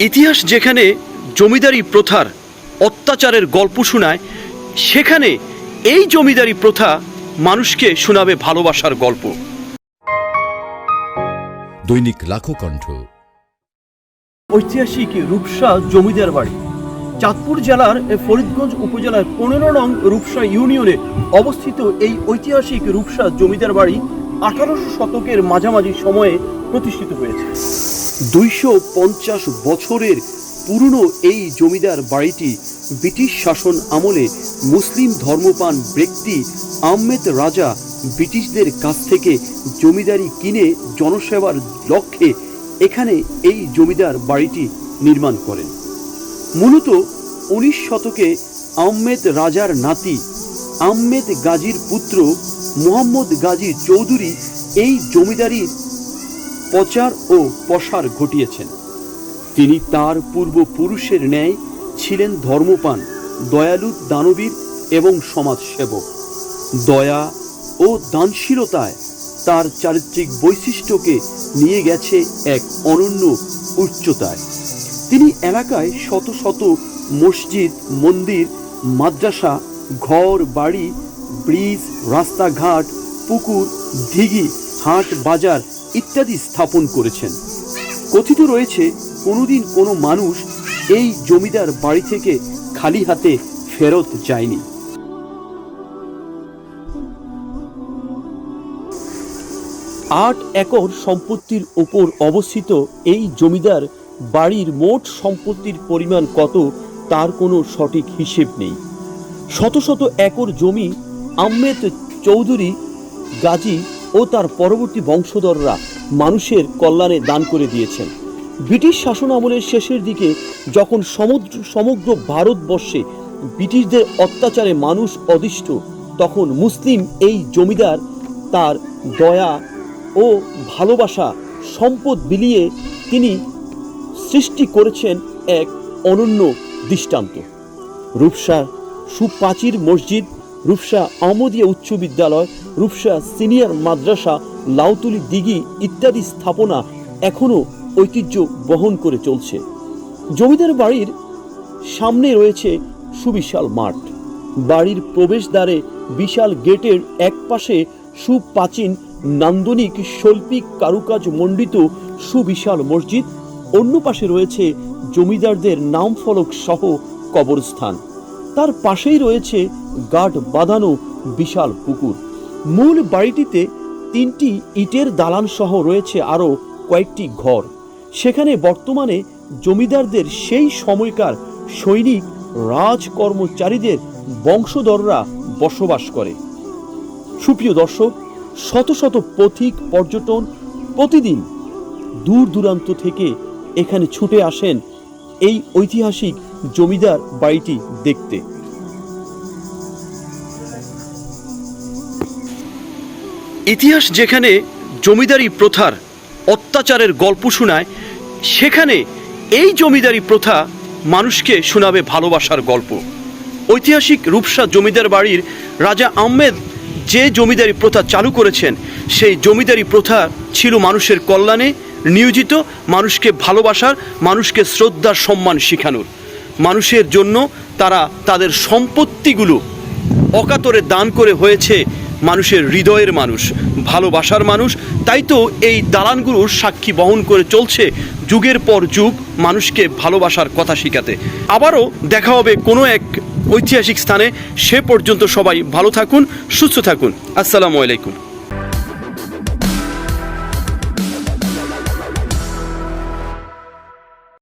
ইতিহাস যেখানে জমিদারি প্রথার অত্যাচারের গল্প শোনায়, সেখানে এই জমিদারি প্রথা মানুষকে শোনাবে ভালোবাসার গল্প। দৈনিক লাখো কণ্ঠ। ঐতিহাসিক রূপসা জমিদার বাড়ি চাঁদপুর জেলার ফরিদগঞ্জ উপজেলার 15 নং রূপসা ইউনিয়নে অবস্থিত এই ঐতিহাসিক রূপসা জমিদার বাড়ি 1800 শতকের মাঝামাঝি সময়ে প্রতিষ্ঠিত হয়েছে। 250 বছরের পুরনো এই জমিদার বাড়িটি ব্রিটিশ শাসন আমলে মুসলিম ধর্মপ্রাণ ব্যক্তি আহমেদ রাজা ব্রিটিশদের কাছ থেকে জমিদারি কিনে জনসেবার লক্ষ্যে এখানে এই জমিদার বাড়িটি নির্মাণ করেন। মূলত 19 শতকে আহমেদ রাজার নাতি আহমেদ গাজীর পুত্র মোহাম্মদ গাজী চৌধুরী এই জমিদারির প্রচার ও প্রসার ঘটিয়েছেন। তিনি তার পূর্বপুরুষের ন্যায় ছিলেন ধর্মপ্রাণ, দয়ালু, দানবীর এবং সমাজসেবক। দয়া ও দানশীলতায় তার চারিত্রিক বৈশিষ্ট্যকে নিয়ে গেছে এক অনন্য উচ্চতায়। তিনি এলাকায় শত শত মসজিদ, মন্দির, মাদ্রাসা, ঘর বাড়ি, ব্রিজ, রাস্তাঘাট, পুকুর, দিঘি, হাট, বাজার ইত্যাদি স্থাপন করেছেন। কথিত রয়েছে কোনোদিন কোনো মানুষ এই জমিদার বাড়ি থেকে খালি হাতে ফেরত যায়নি। 8 একর সম্পত্তির উপর অবস্থিত এই জমিদার বাড়ির মোট সম্পত্তির পরিমাণ কত তার কোনো সঠিক হিসেব নেই। শত শত একর জমি আহমেদ চৌধুরী গাজী ও তার পরবর্তী বংশধররা মানুষের কল্যাণে দান করে দিয়েছেন। ব্রিটিশ শাসন আমলের শেষের দিকে যখন সমগ্র ভারতবর্ষে ব্রিটিশদের অত্যাচারে মানুষ অতিষ্ঠ, তখন মুসলিম এই জমিদার তার দয়া ও ভালোবাসা সম্পদ বিলিয়ে তিনি সৃষ্টি করেছেন এক অনন্য দৃষ্টান্ত। রূপসা সুপ্রাচীর মসজিদ, রূপসা আহমদিয়া উচ্চ বিদ্যালয়, রূপসা সিনিয়র মাদ্রাসা, লাউতুলি দিঘি ইত্যাদি স্থাপনা এখনও ঐতিহ্য বহন করে চলছে। জমিদার বাড়ির সামনে রয়েছে সুবিশাল মাঠ। বাড়ির প্রবেশদ্বারে বিশাল গেটের এক পাশে সুপ্রাচীন নান্দনিক শৈল্পিক কারুকাজ মণ্ডিত সুবিশাল মসজিদ, অন্য পাশে রয়েছে জমিদারদের নাম ফলক সহ কবরস্থান। তার পাশেই রয়েছে গার্ড বাঁধানো বিশাল পুকুর। মূল বাড়িটিতে 3টি ইটের দালান সহ রয়েছে আরও কয়েকটি ঘর। সেখানে বর্তমানে জমিদারদের সেই সময়কার সৈনিক, রাজকর্মচারীদের বংশধররা বসবাস করে। সুপ্রিয় দর্শক, শত শত পথিক পর্যটন প্রতিদিন দূর দূরান্ত থেকে এখানে ছুটে আসেন এই ঐতিহাসিক জমিদার বাড়িটি দেখতে। ইতিহাস যেখানে জমিদারি প্রথার অত্যাচারের গল্প শোনায়, সেখানে এই জমিদারি প্রথা মানুষকে শোনাবে ভালোবাসার গল্প। ঐতিহাসিক রূপসা জমিদার বাড়ির রাজা আহমেদ যে জমিদারি প্রথা চালু করেছেন, সেই জমিদারি প্রথা ছিল মানুষের কল্যাণে নিয়োজিত, মানুষকে ভালোবাসার, মানুষকে শ্রদ্ধার সম্মান শেখানোর। মানুষের জন্য তারা তাদের সম্পত্তিগুলো অকাতরে দান করে হয়েছে মানুষের হৃদয়ের মানুষ, ভালোবাসার মানুষ। তাই তো এই দালানগুলোর সাক্ষী বহন করে চলছে যুগের পর যুগ মানুষকে ভালোবাসার কথা শেখাতে। আবারও দেখা হবে কোনো এক ঐতিহাসিক স্থানে। সে পর্যন্ত সবাই ভালো থাকুন, সুস্থ থাকুন। আসসালামু আলাইকুম।